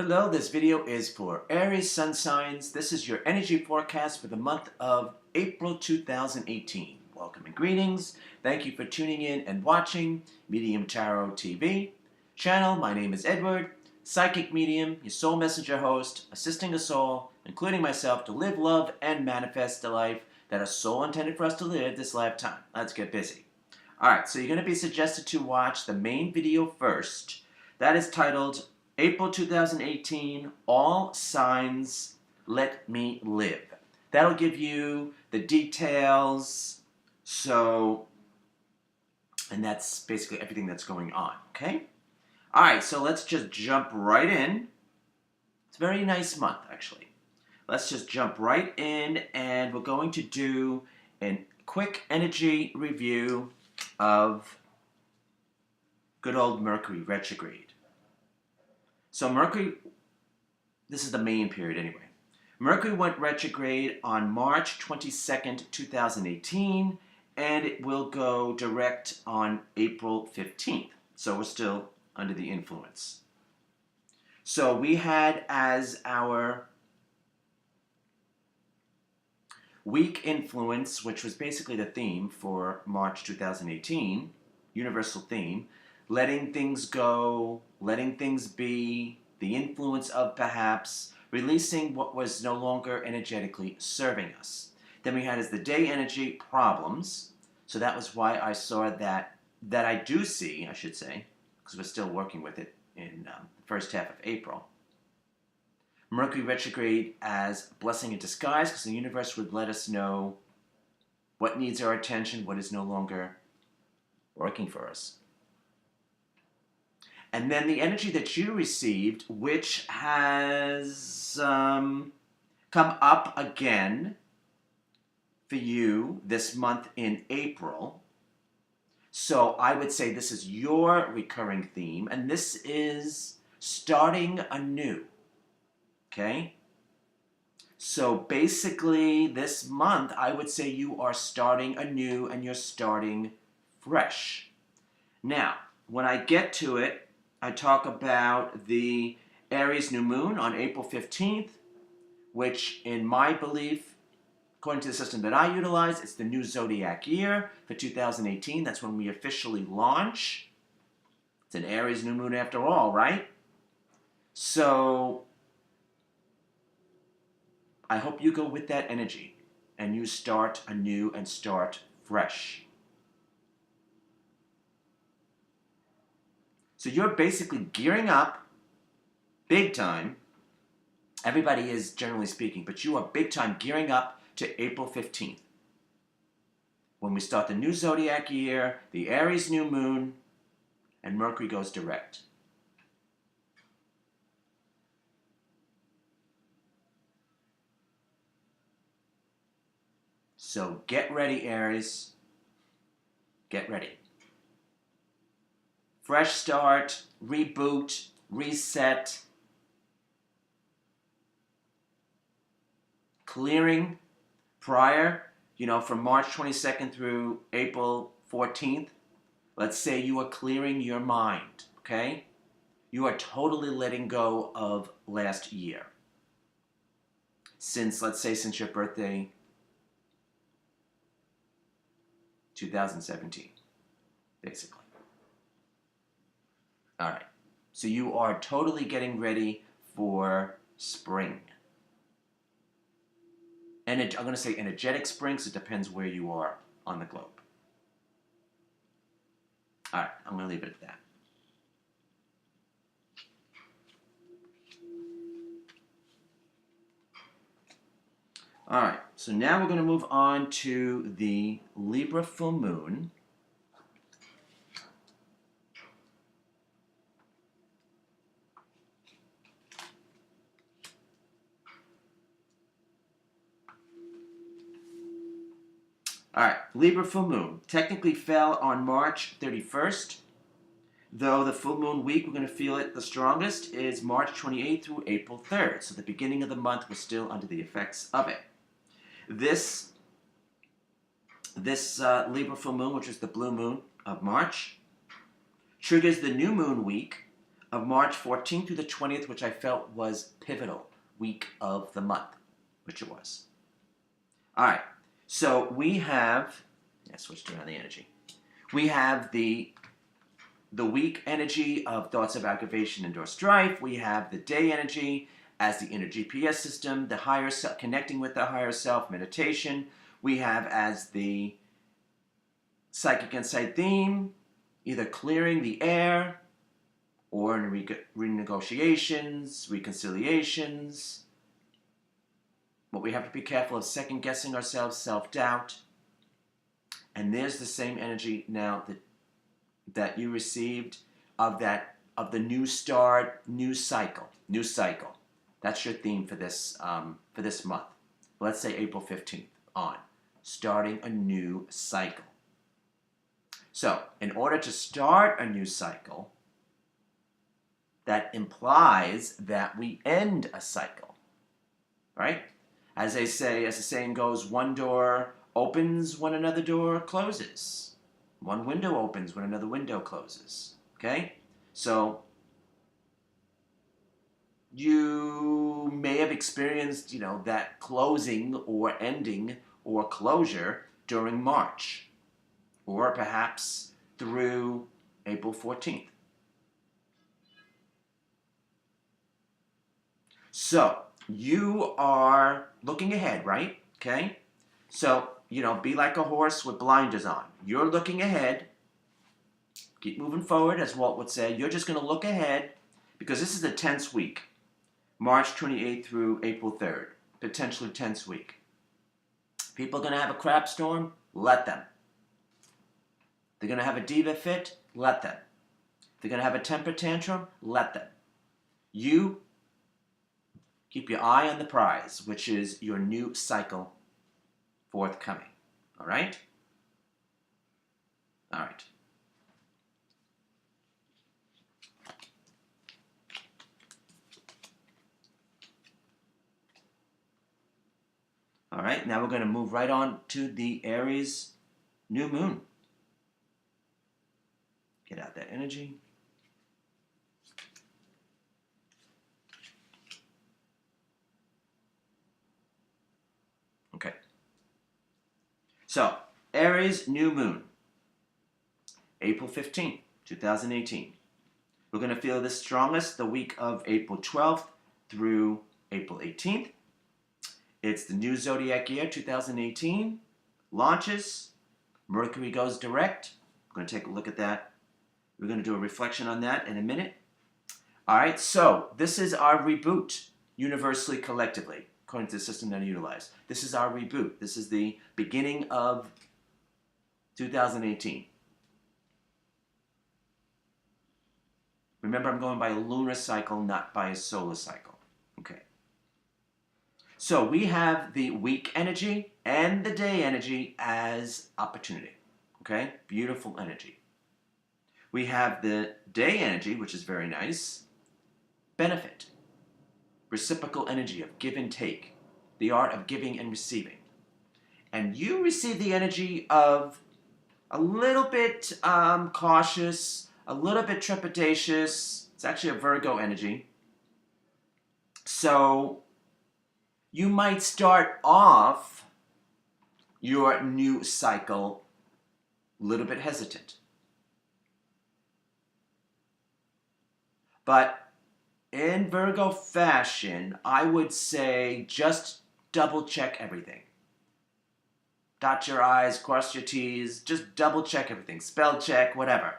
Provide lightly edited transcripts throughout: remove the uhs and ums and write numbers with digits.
Hello, this video is for Aries sun signs. This is your energy forecast for the month of April 2018. Welcome and greetings. Thank you for tuning in and watching Medium Tarot TV channel. My name is Edward, psychic medium, your soul messenger host, assisting us all, including myself, to live, love, and manifest the life that our soul intended for us to live this lifetime. Let's get busy. Alright, so you're going to be suggested to watch the main video first. That is titled April 2018, All Signs Let Me Live. That'll give you the details, and that's basically everything that's going on, okay? Alright, so let's just jump right in. It's a very nice month, actually. Let's just jump right in, and we're going to do a quick energy review of good old Mercury retrograde. So Mercury, this is the main period anyway. Mercury went retrograde on March 22nd, 2018, and it will go direct on April 15th. So we're still under the influence. So we had as our weak influence, which was basically the theme for March 2018, universal theme, letting things go, letting things be, the influence of perhaps releasing what was no longer energetically serving us. Then we had as the day energy problems. So that was why I saw that I do see, I should say, because we're still working with it in the first half of April. Mercury retrograde as blessing in disguise, because the universe would let us know what needs our attention, what is no longer working for us. And then the energy that you received, which has come up again for you this month in April. So I would say this is your recurring theme, and this is starting anew. Okay? So basically this month, I would say you are starting anew and you're starting fresh. Now, when I get to it, I talk about the Aries New Moon on April 15th, which in my belief, according to the system that I utilize, it's the new zodiac year for 2018. That's when we officially launch. It's an Aries New Moon after all, right? So I hope you go with that energy and you start anew and start fresh. So you're basically gearing up big time. Everybody is, generally speaking, but you are big time gearing up to April 15th. When we start the new zodiac year, the Aries New Moon, and Mercury goes direct. So get ready, Aries. Get ready. Fresh start, reboot, reset, clearing prior, from March 22nd through April 14th. Let's say you are clearing your mind, okay? You are totally letting go of last year. Since your birthday, 2017, basically. All right, so you are totally getting ready for spring. And I'm going to say energetic spring, because it depends where you are on the globe. All right, I'm going to leave it at that. All right, so now we're going to move on to the Libra full moon. All right, Libra full moon technically fell on March 31st, though the full moon week we're going to feel it the strongest is March 28th through April 3rd. So the beginning of the month was still under the effects of it. This Libra full moon, which is the blue moon of March, triggers the new moon week of March 14th through the 20th, which I felt was pivotal week of the month, which it was. All right, so we have, switched around the energy. We have the week energy of thoughts of aggravation and or strife. We have the day energy as the inner GPS system, the higher self, connecting with the higher self, meditation. We have as the psychic insight theme, either clearing the air or in renegotiations, reconciliations. But we have to be careful of second guessing ourselves, self-doubt. And there's the same energy now that you received of the new start, new cycle. That's your theme for this month. Let's say April 15th on, starting a new cycle. So, in order to start a new cycle, that implies that we end a cycle, right? As they say, as the saying goes, one door opens when another door closes. One window opens when another window closes, okay? So, you may have experienced, that closing or ending or closure during March, or perhaps through April 14th. So, you are looking ahead, right? Okay? So, be like a horse with blinders on. You're looking ahead. Keep moving forward, as Walt would say. You're just going to look ahead because this is a tense week. March 28th through April 3rd. Potentially tense week. People are going to have a crap storm? Let them. They're going to have a diva fit? Let them. They're going to have a temper tantrum? Let them. You keep your eye on the prize, which is your new cycle forthcoming. All right? All right. All right, now we're going to move right on to the Aries New Moon. Get out that energy. Okay. So, Aries New Moon, April 15th, 2018. We're going to feel this strongest the week of April 12th through April 18th. It's the new zodiac year, 2018. Launches. Mercury goes direct. We're going to take a look at that. We're going to do a reflection on that in a minute. All right, so this is our reboot, universally, collectively, according to the system that I utilize. This is our reboot. This is the beginning of 2018. Remember, I'm going by a lunar cycle, not by a solar cycle. Okay. So we have the week energy and the day energy as opportunity. Okay? Beautiful energy. We have the day energy, which is very nice. Benefit. Reciprocal energy of give and take. The art of giving and receiving. And you receive the energy of a little bit cautious, a little bit trepidatious. It's actually a Virgo energy. So you might start off your new cycle a little bit hesitant. But in Virgo fashion, I would say just double check everything. Dot your I's, cross your T's, just double check everything. Spell check, whatever.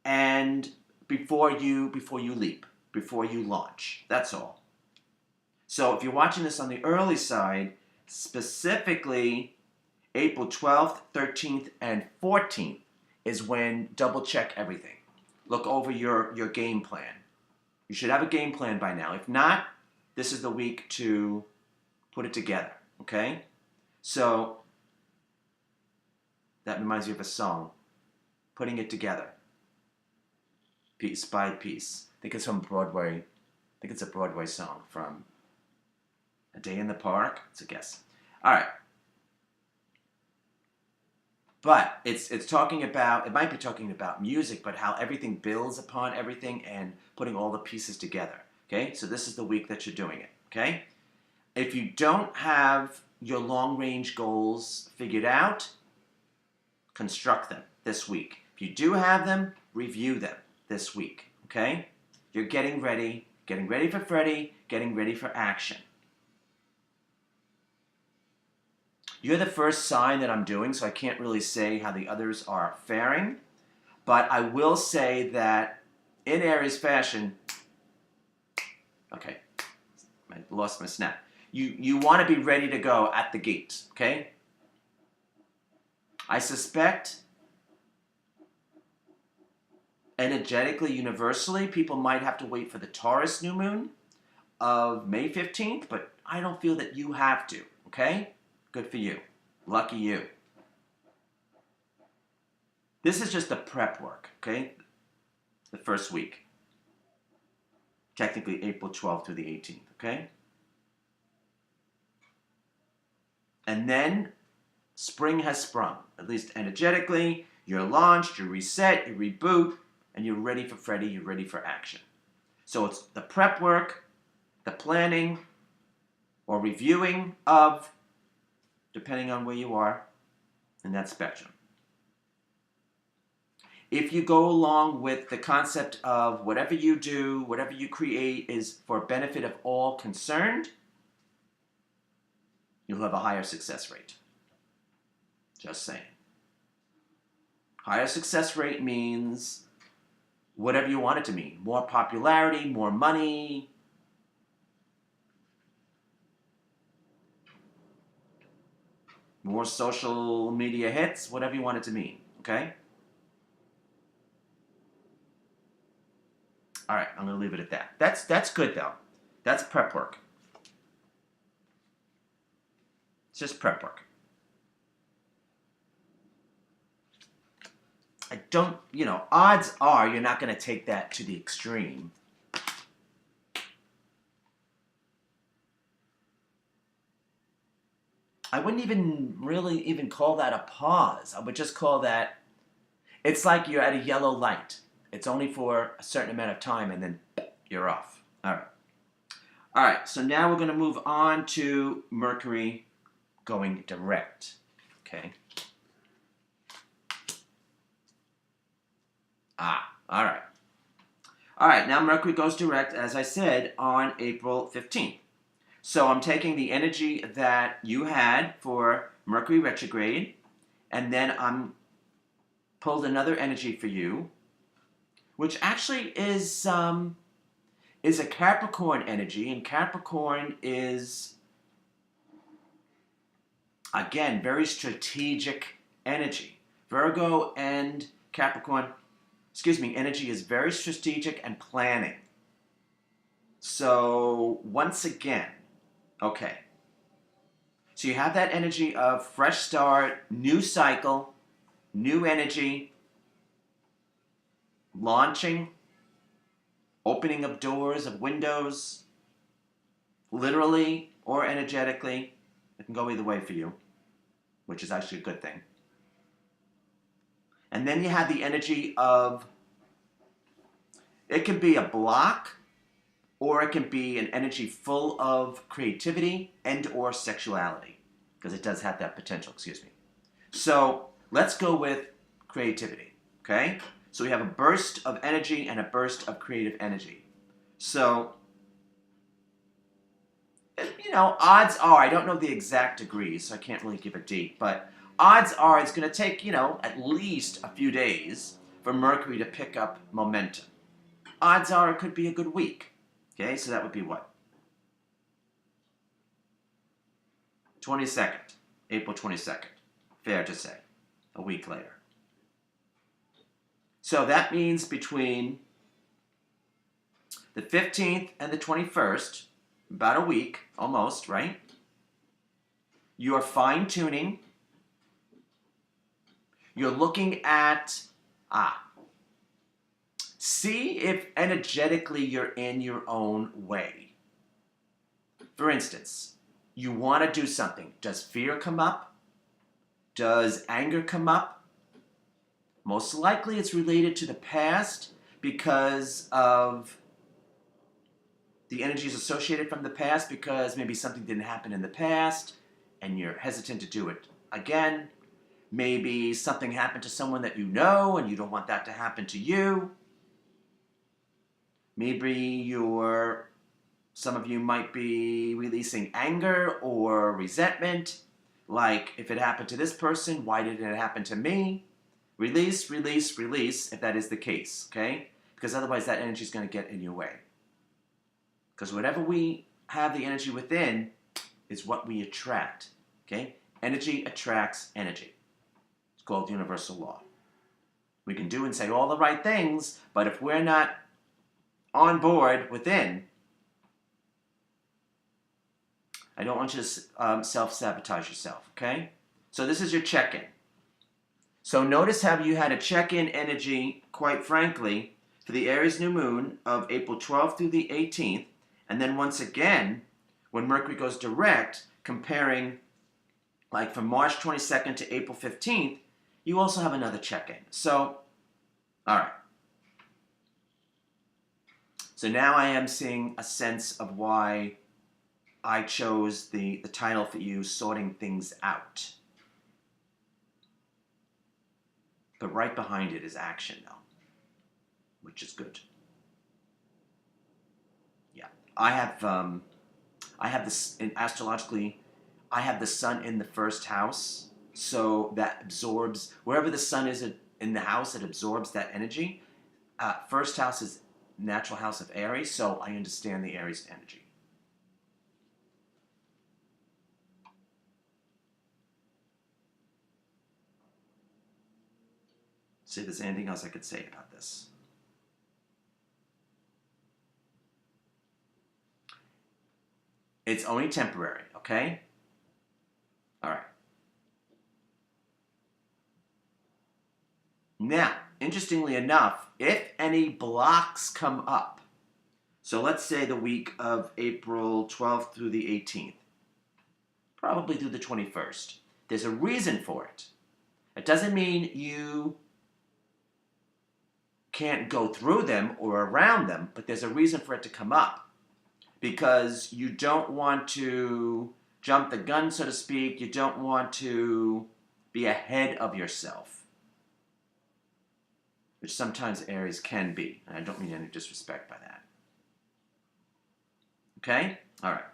And before you leap, before you launch. That's all. So if you're watching this on the early side, specifically April 12th, 13th, and 14th is when double check everything. Look over your game plan. You should have a game plan by now. If not, this is the week to put it together, okay? So that reminds me of a song, Putting It Together, piece by piece. I think it's from Broadway. I think it's a Broadway song from A Day in the Park. It's a guess. All right. But it's talking about, it might be talking about music, but how everything builds upon everything and putting all the pieces together. Okay, so this is the week that you're doing it. Okay, if you don't have your long range goals figured out, construct them this week. If you do have them, review them this week. Okay, you're getting ready for Freddy, getting ready for action. You're the first sign that I'm doing, so I can't really say how the others are faring. But I will say that in Aries fashion, okay, I lost my snap. You want to be ready to go at the gate, okay? I suspect energetically, universally, people might have to wait for the Taurus New Moon of May 15th, but I don't feel that you have to, okay? Good for you. Lucky you. This is just the prep work, okay? The first week. Technically April 12th through the 18th, okay? And then spring has sprung, at least energetically. You're launched, you're reset, you reboot, and you're ready for Freddy, you're ready for action. So it's the prep work, the planning, or reviewing of, depending on where you are in that spectrum. If you go along with the concept of whatever you do, whatever you create is for benefit of all concerned, you'll have a higher success rate. Just saying. Higher success rate means whatever you want it to mean. More popularity, more money, more social media hits, whatever you want it to mean, okay? All right, I'm going to leave it at that. That's good, though. That's prep work. It's just prep work. I don't, odds are you're not going to take that to the extreme. I wouldn't even call that a pause. I would just call that, it's like you're at a yellow light. It's only for a certain amount of time and then you're off. All right. All right, so now we're going to move on to Mercury going direct. Okay. All right. All right, now Mercury goes direct, as I said, on April 15th. So I'm taking the energy that you had for Mercury retrograde, and then I'm pulled another energy for you, which actually is a Capricorn energy, and Capricorn is, again, very strategic energy. Virgo and Capricorn, energy is very strategic and planning. So once again, okay. So you have that energy of fresh start, new cycle, new energy, launching, opening of doors, of windows, literally or energetically. It can go either way for you, which is actually a good thing. And then you have the energy of, it can be a block, or it can be an energy full of creativity and or sexuality, because it does have that potential, So let's go with creativity, okay? So we have a burst of energy and a burst of creative energy. So, odds are, I don't know the exact degrees, so I can't really give a date, but odds are it's going to take, at least a few days for Mercury to pick up momentum. Odds are it could be a good week. Okay, so that would be what? 22nd, April 22nd. Fair to say, a week later. So that means between the 15th and the 21st, about a week, almost, right? You're fine-tuning. You're looking at, see if energetically you're in your own way. For instance, you want to do something. Does fear come up? Does anger come up? Most likely it's related to the past because of the energies associated from the past, because maybe something didn't happen in the past and you're hesitant to do it again. Maybe something happened to someone that you know and you don't want that to happen to you. Maybe some of you might be releasing anger or resentment. Like, if it happened to this person, why did it happen to me? Release, release, release, if that is the case, okay? Because otherwise that energy is going to get in your way. Because whatever we have the energy within is what we attract, okay? Energy attracts energy. It's called universal law. We can do and say all the right things, but if we're not on board within, I don't want you to self-sabotage yourself, okay? So this is your check-in. So notice how you had a check-in energy, quite frankly, for the Aries New Moon of April 12th through the 18th. And then once again, when Mercury goes direct, comparing like from March 22nd to April 15th, you also have another check-in. So, all right. So now I am seeing a sense of why I chose the title for you, Sorting Things Out. But right behind it is action, though, which is good. Yeah, I have this astrologically. I have the sun in the first house, so that absorbs wherever the sun is in the house. It absorbs that energy. First house is natural house of Aries, so I understand the Aries energy. See if there's anything else I could say about this. It's only temporary, okay? All right. Now, interestingly enough, if any blocks come up, so let's say the week of April 12th through the 18th, probably through the 21st, there's a reason for it. It doesn't mean you can't go through them or around them, but there's a reason for it to come up. Because you don't want to jump the gun, so to speak. You don't want to be ahead of yourself, which sometimes Aries can be. And I don't mean any disrespect by that. Okay? All right.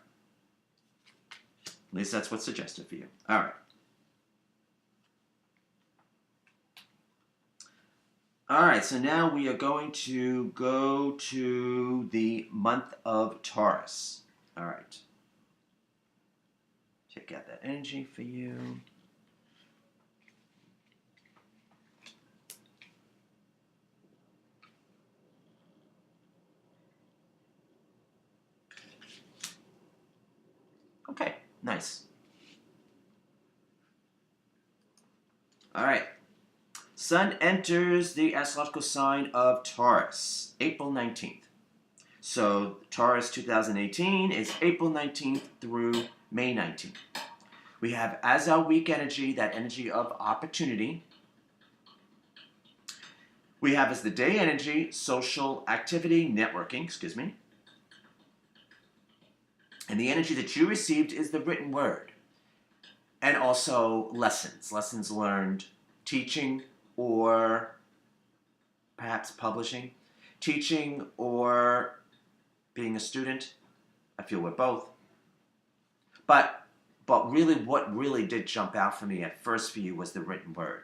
At least that's what's suggested for you. All right. All right, so now we are going to go to the month of Taurus. All right. Check out that energy for you. Okay, nice. All right. Sun enters the astrological sign of Taurus, April 19th. So Taurus 2018 is April 19th through May 19th. We have as our week energy, that energy of opportunity. We have as the day energy, social activity, networking, And the energy that you received is the written word. And also lessons learned, teaching, or perhaps publishing, teaching or being a student. I feel we're both. But really what really did jump out for me at first for you was the written word.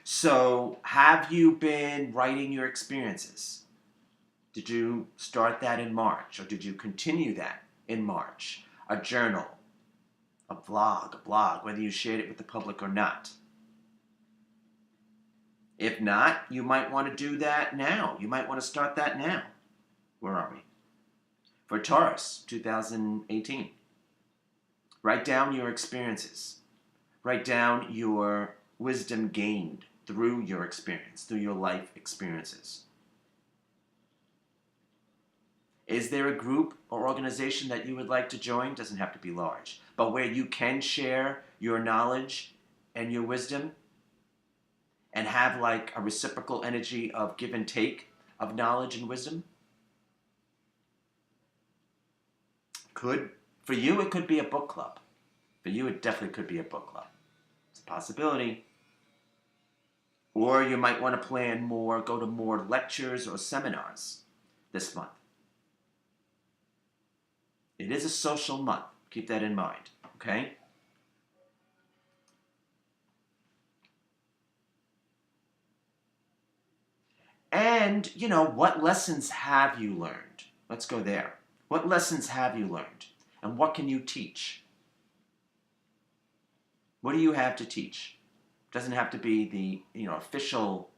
So have you been writing your experiences? Did you start that in March, or did you continue that in March? A journal, a blog, whether you shared it with the public or not. If not, you might want to do that now. You might want to start that now. Where are we? For Taurus, 2018. Write down your experiences. Write down your wisdom gained through your experience, through your life experiences. Is there a group or organization that you would like to join? Doesn't have to be large, but where you can share your knowledge and your wisdom and have like a reciprocal energy of give and take of knowledge and wisdom? For you, it could be a book club. For you, it definitely could be a book club. It's a possibility. Or you might want to plan more, go to more lectures or seminars this month. It is a social month. Keep that in mind, okay? And, what lessons have you learned? Let's go there. What lessons have you learned? And what can you teach? What do you have to teach? It doesn't have to be the, official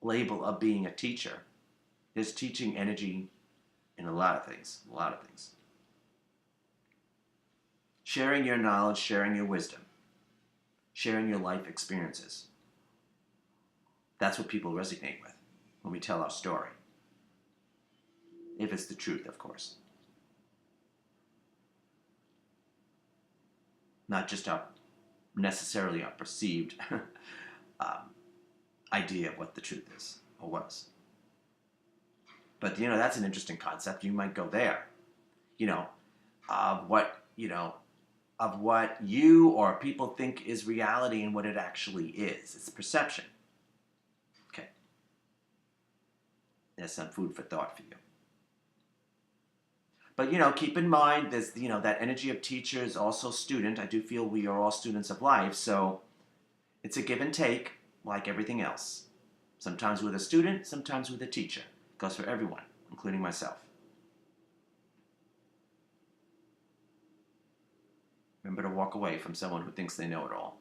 label of being a teacher. There's teaching energy in a lot of things. Sharing your knowledge, sharing your wisdom, sharing your life experiences. That's what people resonate with when we tell our story. If it's the truth, of course. Not just necessarily our perceived idea of what the truth is or was. But, that's an interesting concept. You might go there, of what you or people think is reality and what it actually is. It's perception. Okay. There's some food for thought for you. But, keep in mind, there's, that energy of teacher is also student. I do feel we are all students of life, so it's a give and take, like everything else. Sometimes with a student, sometimes with a teacher. It goes for everyone, including myself. Remember to walk away from someone who thinks they know it all.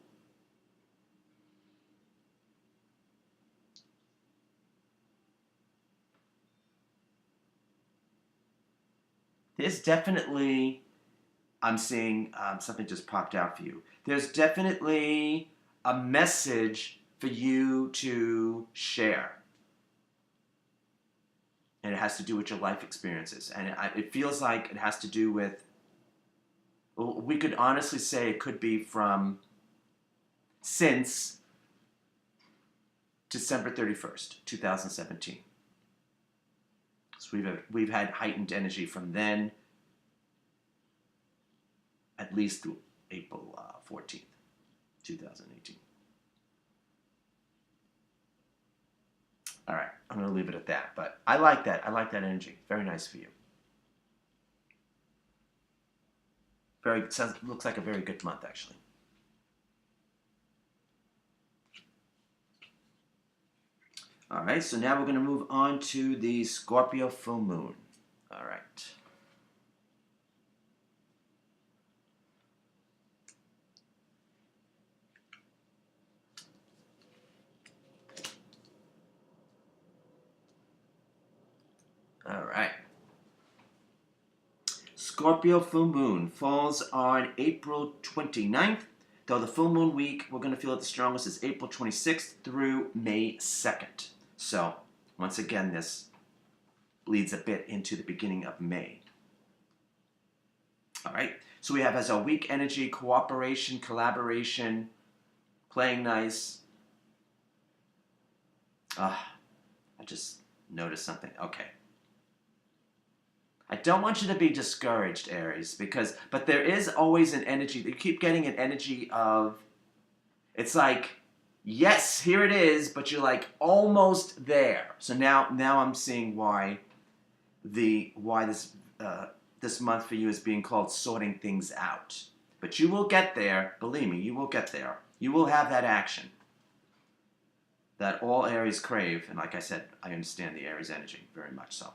There's definitely, I'm seeing something just popped out for you. There's definitely a message for you to share. And it has to do with your life experiences. And it feels like it has to do with, we could honestly say it could be from since December 31st, 2017. So we've had heightened energy from then, at least through April 14th, 2018. All right, I'm going to leave it at that. But I like that. I like that energy. Very nice for you. Looks like a very good month, actually. All right, so now we're going to move on to the Scorpio full moon. All right. All right. Scorpio full moon falls on April 29th, though the full moon week we're going to feel it the strongest is April 26th through May 2nd. So, once again, this bleeds a bit into the beginning of May. All right, so we have as our week energy, cooperation, collaboration, playing nice. I just noticed something. Okay. I don't want you to be discouraged, Aries, but there is always an energy. You keep getting an energy of, it's like, yes, here it is, but you're like almost there. So now I'm seeing why this month for you is being called sorting things out. But you will get there. Believe me, you will get there. You will have that action that all Aries crave. And like I said, I understand the Aries energy very much so.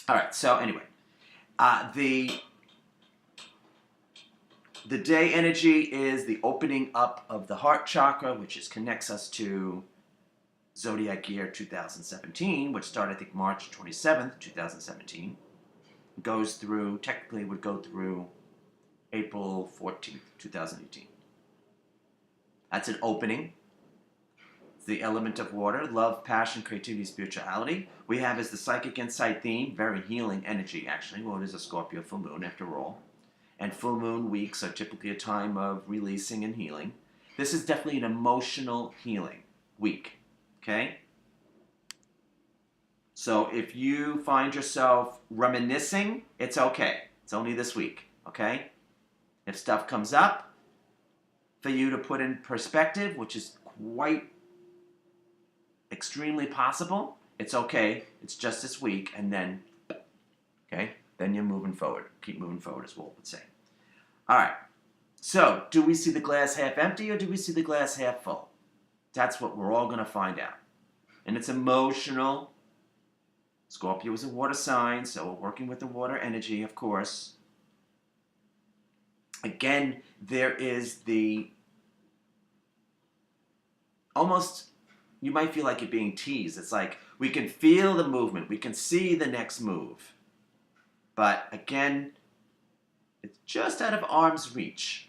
All right, so anyway, the day energy is the opening up of the heart chakra, which connects us to zodiac year 2017, which started, I think, March 27th, 2017. Goes through, technically would go through April 14th, 2018. That's an opening. It's the element of water, love, passion, creativity, spirituality. We have as the psychic insight theme, very healing energy, actually. Well, it is a Scorpio full moon, after all. And full moon weeks are typically a time of releasing and healing. This is definitely an emotional healing week, okay? So if you find yourself reminiscing, it's okay. It's only this week, okay? If stuff comes up for you to put in perspective, which is quite extremely possible, it's okay. It's just this week, and then, okay? Then you're moving forward. Keep moving forward, as Walt would say. All right. So, do we see the glass half empty or do we see the glass half full? That's what we're all going to find out. And it's emotional. Scorpio is a water sign, so we're working with the water energy, of course. Again, there is the almost, you might feel like you're being teased. It's like we can feel the movement. We can see the next move. But again, it's just out of arm's reach.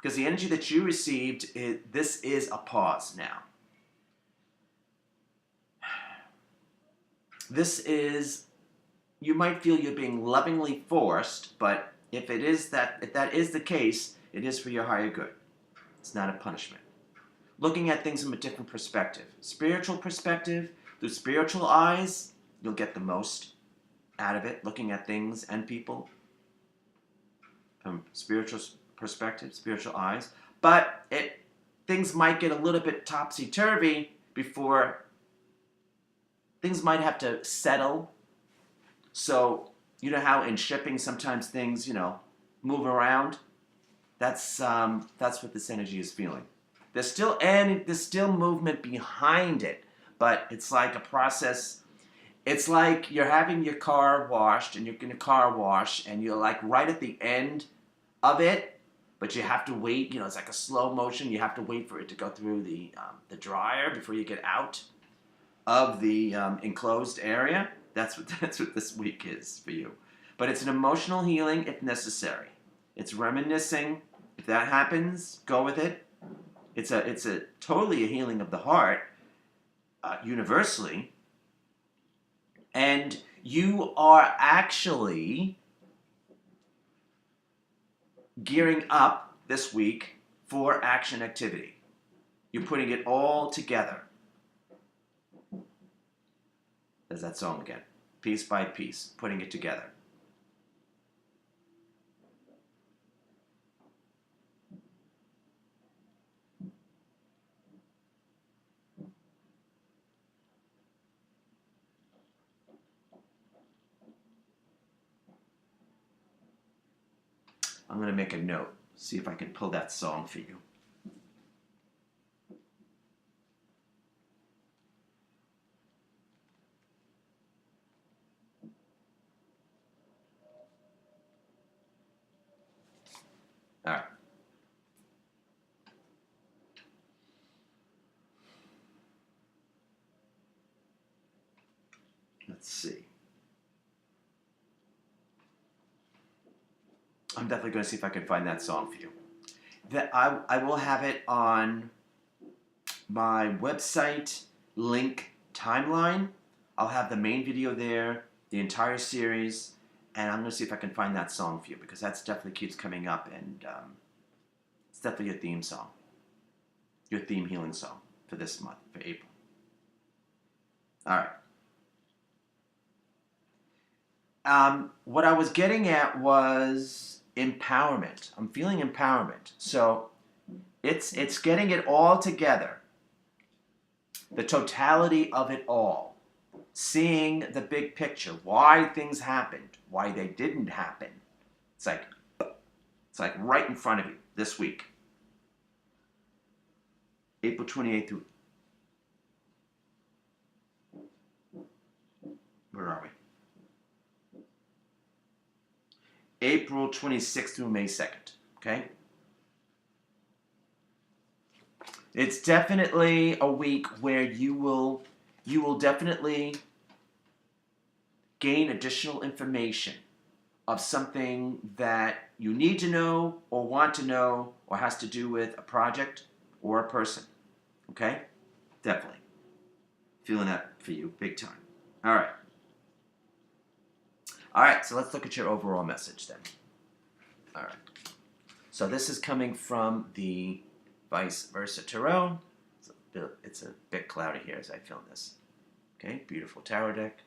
Because the energy that you received, this is a pause now. This is, you might feel you're being lovingly forced, but if that is the case, it is for your higher good. It's not a punishment. Looking at things from a different perspective. Spiritual perspective, through spiritual eyes, you'll get the most out of it. Looking at things and people from spiritual perspective, spiritual eyes. But things might get a little bit topsy-turvy before things might have to settle. So, you know how in shipping sometimes things, move around? That's what this energy is feeling. There's still movement behind it, but it's like a process. It's like you're having your car washed and you're going to car wash and you're like right at the end of it, but you have to wait. It's like a slow motion. You have to wait for it to go through the dryer before you get out of the enclosed area. That's what this week is for you. But it's an emotional healing if necessary. It's reminiscing. If that happens, go with it. It's a totally a healing of the heart, universally. And you are actually gearing up this week for action activity. You're putting it all together. There's that song again. Piece by piece, putting it together. I'm going to make a note, see if I can pull that song for you. All right. Let's see. I'm definitely going to see if I can find that song for you. I will have it on my website link timeline. I'll have the main video there, the entire series, and I'm going to see if I can find that song for you because that definitely keeps coming up, and it's definitely your theme song, your theme healing song for this month, for April. All right. What I was getting at was empowerment. I'm feeling empowerment. So it's getting it all together. The totality of it all. Seeing the big picture. Why things happened. Why they didn't happen. It's like right in front of you this week. April 28th through... Where are we? April 26th through May 2nd, okay? It's definitely a week where you will definitely gain additional information of something that you need to know or want to know or has to do with a project or a person, okay? Definitely. Feeling that for you big time. All right. All right, so let's look at your overall message then. All right. So this is coming from the vice versa tarot. It's a bit cloudy here as I film this. Okay, beautiful tarot deck.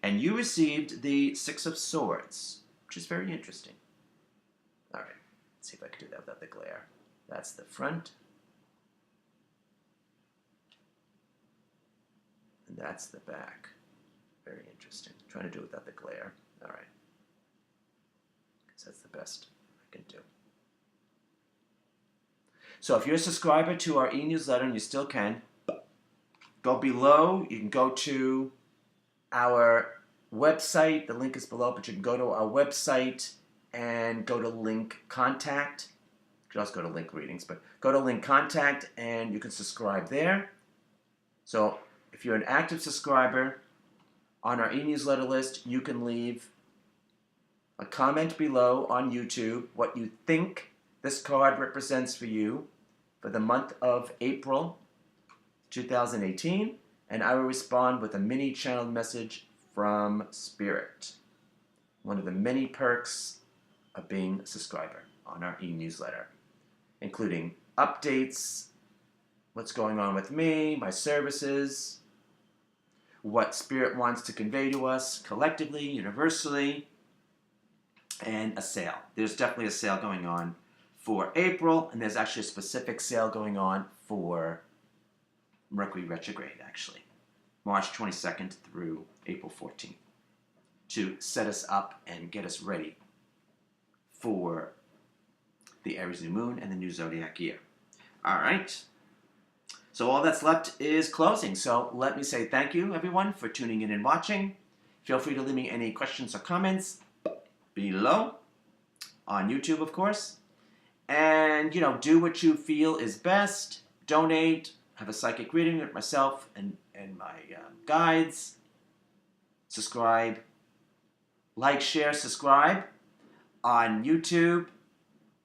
And you received the Six of Swords, which is very interesting. All right, let's see if I can do that without the glare. That's the front. And that's the back. Very interesting. I'm trying to do it without the glare. All right. Because that's the best I can do. So if you're a subscriber to our e-newsletter, and you still can, go below. You can go to our website. The link is below, but you can go to our website and go to link contact. You can also go to link readings, but go to link contact and you can subscribe there. So if you're an active subscriber on our e-newsletter list, you can leave a comment below on YouTube what you think this card represents for you for the month of April 2018, and I will respond with a mini channeled message from Spirit. One of the many perks of being a subscriber on our e-newsletter, including updates, what's going on with me, my services, what Spirit wants to convey to us collectively, universally, and a sale. There's definitely a sale going on for April, and there's actually a specific sale going on for Mercury Retrograde, actually. March 22nd through April 14th, to set us up and get us ready for the Aries New Moon and the new zodiac year. All right. So all that's left is closing. So let me say thank you, everyone, for tuning in and watching. Feel free to leave me any questions or comments below on YouTube, of course. And, do what you feel is best. Donate. Have a psychic reading with myself and my guides. Subscribe. Like, share, subscribe on YouTube.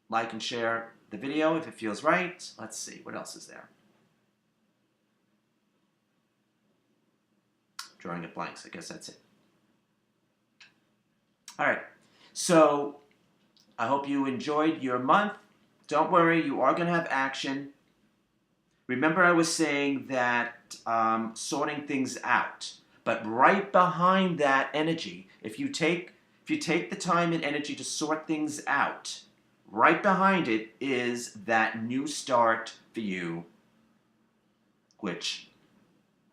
Like and share the video if it feels right. Let's see. What else is there? Drawing at blanks. I guess that's it. All right. So I hope you enjoyed your month. Don't worry. You are going to have action. Remember I was saying that sorting things out. But right behind that energy, if you take the time and energy to sort things out, right behind it is that new start for you, which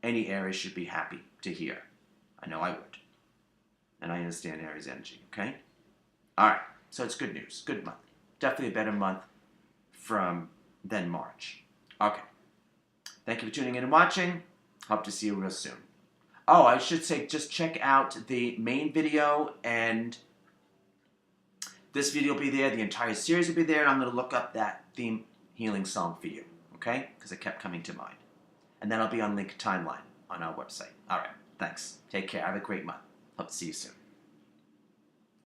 any Aries should be happy to hear. I know I would. And I understand Aries energy, okay? All right, so it's good news. Good month. Definitely a better month than March. Okay. Thank you for tuning in and watching. Hope to see you real soon. Oh, I should say, just check out the main video, and this video will be there. The entire series will be there, and I'm going to look up that theme healing song for you, okay? Because it kept coming to mind. And that'll be on Link Timeline on our website. All right, thanks. Take care. Have a great month. Hope to see you soon.